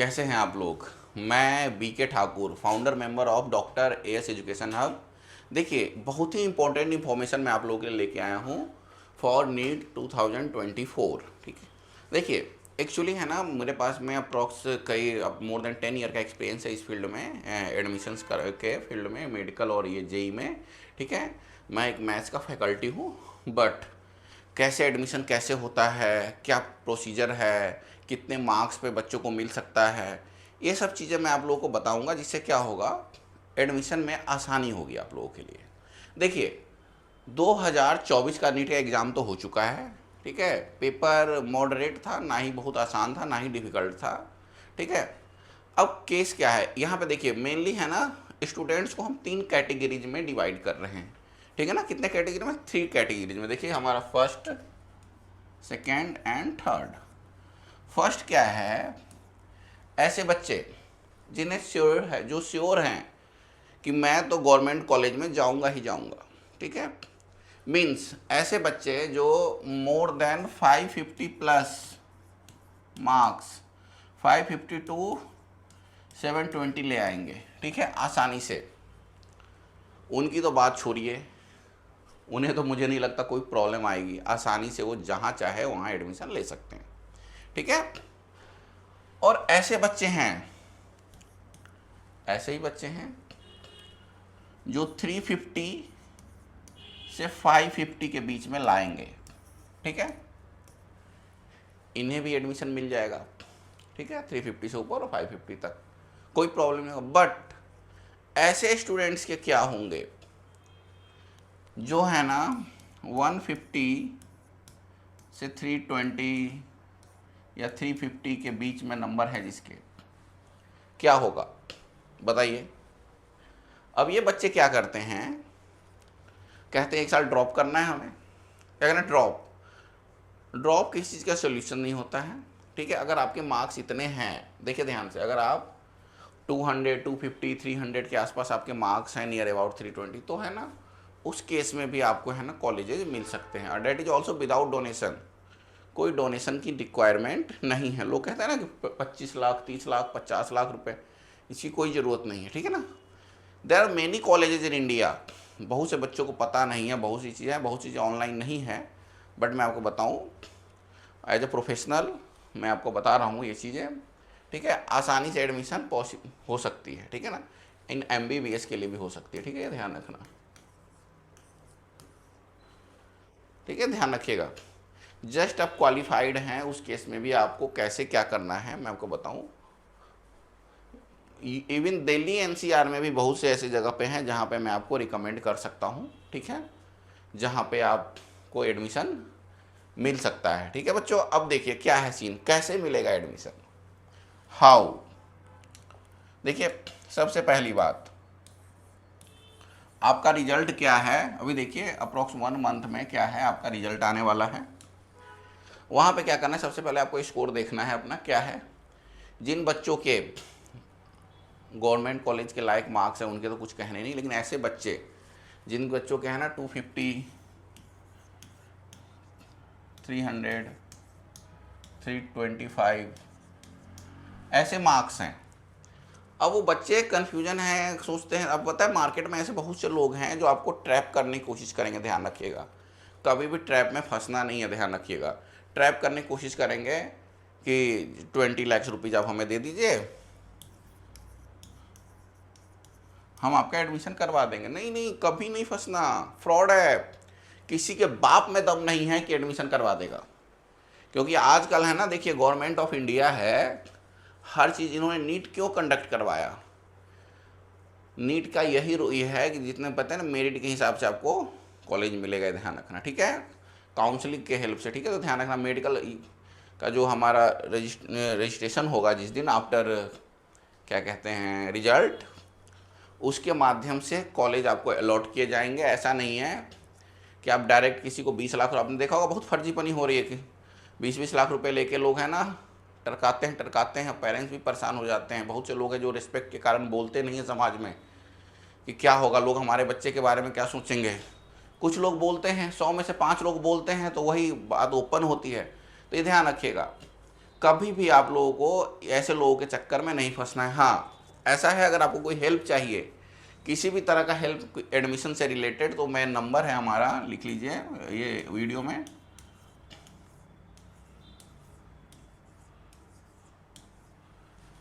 कैसे हैं आप लोग। मैं B K Thakur, founder member of doctor A S education hub. देखिए, बहुत ही इंपॉर्टेंट इन्फॉर्मेशन मैं आप लोगों के लिए लेके आया हूँ फॉर नीट 2024। ठीक है, देखिए एक्चुअली है ना, मेरे पास में अप्रॉक्स कई अब मोर देन 10 ईयर का एक्सपीरियंस है इस फील्ड में, एडमिशन्स के फील्ड में, मेडिकल और ये जेई में। ठीक है, मैं एक मैथ्स का फैकल्टी हूँ। बट कैसे एडमिशन कैसे होता है, क्या प्रोसीजर है, कितने मार्क्स पे बच्चों को मिल सकता है, ये सब चीज़ें मैं आप लोगों को बताऊंगा, जिससे क्या होगा, एडमिशन में आसानी होगी आप लोगों के लिए। देखिए, 2024 का नीट का एग्ज़ाम तो हो चुका है। ठीक है, पेपर मॉडरेट था, ना ही बहुत आसान था ना ही डिफ़िकल्ट था। ठीक है, अब केस क्या है यहाँ पे, देखिए मेनली है ना, स्टूडेंट्स को हम 3 कैटेगरीज में डिवाइड कर रहे हैं। ठीक है ना, कितने कैटेगरी में, 3 कैटेगरीज में। देखिए हमारा first, second and third. First क्या है, ऐसे बच्चे जिन्हें श्योर है, जो श्योर हैं कि मैं तो गवर्नमेंट कॉलेज में जाऊंगा ही जाऊंगा। ठीक है, मीन्स ऐसे बच्चे जो more than 550 plus marks, 550 to 720 ले आएंगे। ठीक है, आसानी से। उनकी तो बात छोड़िए, उन्हें तो मुझे नहीं लगता कोई प्रॉब्लम आएगी, आसानी से वो जहाँ चाहे वहाँ एडमिशन ले सकते हैं। ठीक है, और ऐसे बच्चे हैं, ऐसे ही बच्चे हैं जो 350 से 550 के बीच में लाएंगे। ठीक है, इन्हें भी एडमिशन मिल जाएगा। ठीक है, 350 से ऊपर और 550 तक कोई प्रॉब्लम नहीं होगा। बट ऐसे स्टूडेंट्स के क्या होंगे जो है ना 150 से 320 या 350 के बीच में नंबर है जिसके, क्या होगा बताइए। अब ये बच्चे क्या करते हैं, कहते हैं एक साल ड्रॉप करना है हमें। क्या करना है, ड्रॉप। ड्रॉप किसी चीज़ का सोल्यूशन नहीं होता है। ठीक है, अगर आपके मार्क्स इतने हैं, देखिए ध्यान से, अगर आप 200, 250, 300 के आसपास आपके मार्क्स हैं, नियर अबाउट 320, तो है ना, उस केस में भी आपको है ना कॉलेजेस मिल सकते हैं। और that is also without donation, कोई डोनेशन की रिक्वायरमेंट नहीं है। लोग कहते हैं ना कि 25 लाख, 30 लाख, 50 लाख रुपए, इसकी कोई ज़रूरत नहीं है। ठीक है ना, there are many colleges in India. बहुत से बच्चों को पता नहीं है, बहुत सी चीज़ें हैं, बहुत सी चीज़ें ऑनलाइन नहीं है। बट मैं आपको बताऊं, एज ए प्रोफेशनल मैं आपको बता रहा हूँ ये चीज़ें। ठीक है, आसानी से एडमिशन पॉसिबल हो सकती है। ठीक है ना, इन MBBS के लिए भी हो सकती है। ठीक है, ध्यान रखना। ठीक है, ध्यान रखिएगा। जस्ट आप क्वालिफाइड हैं, उस केस में भी आपको कैसे क्या करना है मैं आपको बताऊं। इवन दिल्ली NCR में भी बहुत से ऐसे जगह पे हैं जहाँ पे मैं आपको रिकमेंड कर सकता हूँ। ठीक है, जहाँ पे आपको एडमिशन मिल सकता है। ठीक है बच्चों, अब देखिए क्या है सीन, कैसे मिलेगा एडमिशन, हाउ। देखिए, सबसे पहली बात, आपका रिजल्ट क्या है। अभी देखिए अप्रोक्स 1 मंथ में क्या है, आपका रिजल्ट आने वाला है। वहाँ पे क्या करना है, सबसे पहले आपको स्कोर देखना है अपना क्या है। जिन बच्चों के गवर्नमेंट कॉलेज के लायक मार्क्स हैं उनके तो कुछ कहने नहीं, लेकिन ऐसे बच्चे जिन बच्चों के हैं ना 250, 300, 325 ऐसे मार्क्स हैं, अब वो बच्चे कन्फ्यूजन है, सोचते हैं। अब पता है मार्केट में ऐसे बहुत से लोग हैं जो आपको ट्रैप करने की कोशिश करेंगे, ध्यान रखिएगा। कभी भी ट्रैप में फंसना नहीं है, ध्यान रखिएगा। ट्रैप करने की कोशिश करेंगे कि 20 लाख रुपीज़ आप हमें दे दीजिए, हम आपका एडमिशन करवा देंगे। नहीं नहीं, कभी नहीं फंसना, फ्रॉड है। किसी के बाप में दम नहीं है कि एडमिशन करवा देगा। क्योंकि आजकल है ना, देखिए गवर्नमेंट ऑफ इंडिया है, हर चीज़ इन्होंने नीट क्यों कंडक्ट करवाया। नीट का यही ये है कि जितने पता है ना, मेरिट के हिसाब से आपको कॉलेज मिलेगा, ध्यान रखना। ठीक है, काउंसलिंग के हेल्प से। ठीक है, तो ध्यान रखना, मेडिकल का जो हमारा रजिस्ट्रेशन होगा जिस दिन आफ्टर क्या कहते हैं रिजल्ट, उसके माध्यम से कॉलेज आपको अलॉट किए जाएंगे। ऐसा नहीं है कि आप डायरेक्ट किसी को 20 लाख, आपने देखा होगा बहुत फर्जीपनी हो रही है कि 20-20 लाख रुपए लेके लोग हैं ना टरकाते हैं, पेरेंट्स भी परेशान हो जाते हैं। बहुत से लोग हैं जो रिस्पेक्ट के कारण बोलते नहीं हैं समाज में कि क्या होगा, लोग हमारे बच्चे के बारे में क्या सोचेंगे। कुछ लोग बोलते हैं, 100 में से 5 लोग बोलते हैं, तो वही बात ओपन होती है। तो ये ध्यान रखिएगा, कभी भी आप लोगों को ऐसे लोगों के चक्कर में नहीं फंसना है। हाँ ऐसा है, अगर आपको कोई हेल्प चाहिए, किसी भी तरह का हेल्प एडमिशन से रिलेटेड, तो मैं नंबर है हमारा, लिख लीजिए ये वीडियो में,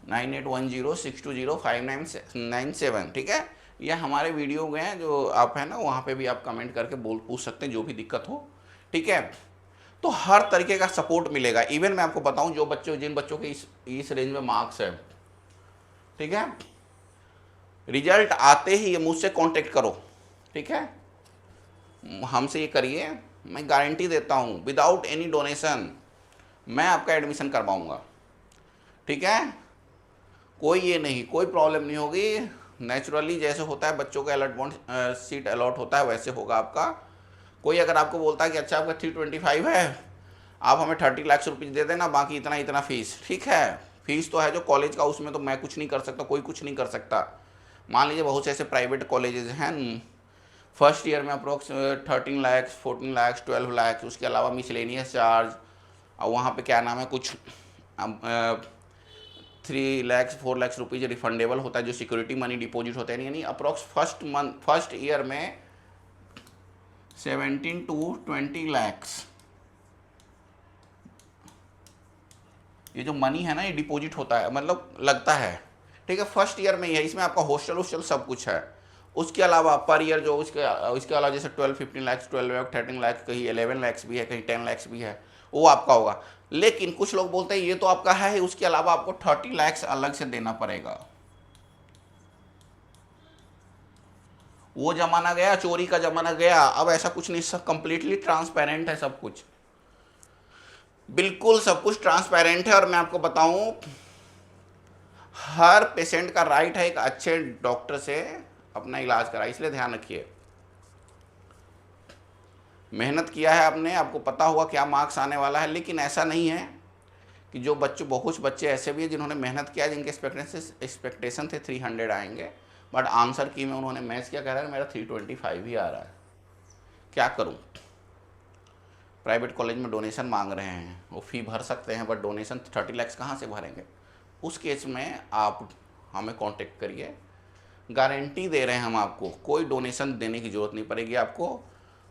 9810620597, ठीक है। यह हमारे वीडियो में है, जो आप है ना वहाँ पे भी आप कमेंट करके पूछ सकते हैं जो भी दिक्कत हो, ठीक है। तो हर तरीके का सपोर्ट मिलेगा। इवन मैं आपको बताऊं, जिन बच्चों के इस रेंज में मार्क्स है, ठीक है, रिजल्ट आते ही ये मुझसे कांटेक्ट करो, ठीक है, हमसे ये करिए, मैं गारंटी देता हूँ विदाउट एनी डोनेशन मैं आपका एडमिशन करवाऊँगा, ठीक है। कोई ये नहीं, कोई प्रॉब्लम नहीं होगी, नेचुरली जैसे होता है बच्चों का सीट अलॉट होता है वैसे होगा आपका। कोई अगर आपको बोलता है कि अच्छा आपका 325 है, आप हमें 30 लाख रुपये दे देना, बाकी इतना इतना फीस, ठीक है, फीस तो है जो कॉलेज का, उसमें तो मैं कुछ नहीं कर सकता, कोई कुछ नहीं कर सकता। मान लीजिए बहुत से ऐसे प्राइवेट कॉलेजेस हैं, फर्स्ट ईयर में अप्रोक्स 13 लाख, 14 लाख, 12 लाख, उसके अलावा मिसलेनियस चार्ज, और वहाँ पे क्या नाम है कुछ 3 लाख 4 लाख रुपीज़ रिफंडेबल होता है, जो सिक्योरिटी मनी डिपॉजिट होता है, यानी अप्रोक्स फर्स्ट ईयर में 17 to 20 lakhs ये जो मनी है ना, ये डिपॉजिट होता है, मतलब लगता है, ठीक है, फर्स्ट ईयर में ही है। इसमें आपका हॉस्टल सब कुछ है। उसके अलावा पर ईयर जो उसके अलावा जैसे 12-15 लाख, 12 लाख, 13 लाख, कहीं 11 लाख भी है, कहीं 10 लाख भी है, वो आपका होगा। लेकिन कुछ लोग बोलते हैं ये तो आपका है, उसके अलावा आपको 30 लाख अलग से देना पड़ेगा। वो जमाना गया, चोरी का जमाना गया, अब ऐसा कुछ नहीं, सब कंप्लीटली ट्रांसपेरेंट है, सब कुछ बिल्कुल सब कुछ ट्रांसपेरेंट है। और मैं आपको बताऊं, हर पेशेंट का राइट है एक अच्छे डॉक्टर से अपना इलाज कराए, इसलिए ध्यान रखिए। मेहनत किया है आपने, आपको पता होगा क्या मार्क्स आने वाला है, लेकिन ऐसा नहीं है कि जो बहुत बच्चे ऐसे भी हैं जिन्होंने मेहनत किया, जिनके एक्सपेक्टेशन थे 300 आएंगे, बट आंसर की में उन्होंने मैच किया, कह रहा है मेरा 325 ही आ रहा है, क्या करूं। प्राइवेट कॉलेज में डोनेशन मांग रहे हैं, वो फ़ी भर सकते हैं, बट डोनेशन 30 लाख कहाँ से भरेंगे। उस केस में आप हमें कांटेक्ट करिए, गारंटी दे रहे हैं हम आपको, कोई डोनेशन देने की ज़रूरत नहीं पड़ेगी आपको,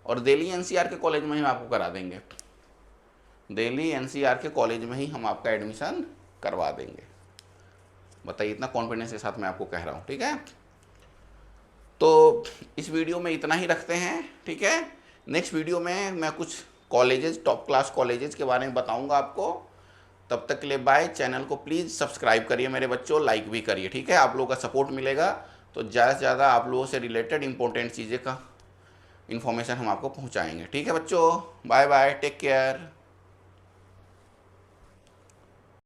और दिल्ली एनसीआर के कॉलेज में ही आपको करा देंगे, दिल्ली एनसीआर के कॉलेज में ही हम आपका एडमिशन करवा देंगे। बताइए, इतना कॉन्फिडेंस के साथ मैं आपको कह रहा हूँ, ठीक है। तो इस वीडियो में इतना ही रखते हैं, ठीक है। नेक्स्ट वीडियो में मैं कुछ कॉलेजेस, टॉप क्लास कॉलेजेस के बारे में बताऊंगा आपको। तब तक के लिए बाय। चैनल को प्लीज़ सब्सक्राइब करिए मेरे बच्चों, लाइक भी करिए, ठीक है। आप लोगों का सपोर्ट मिलेगा तो ज़्यादा से ज़्यादा आप लोगों से रिलेटेड इंपॉर्टेंट चीज़ें का इन्फॉर्मेशन हम आपको पहुंचाएंगे, ठीक है बच्चों। Bye bye, take care.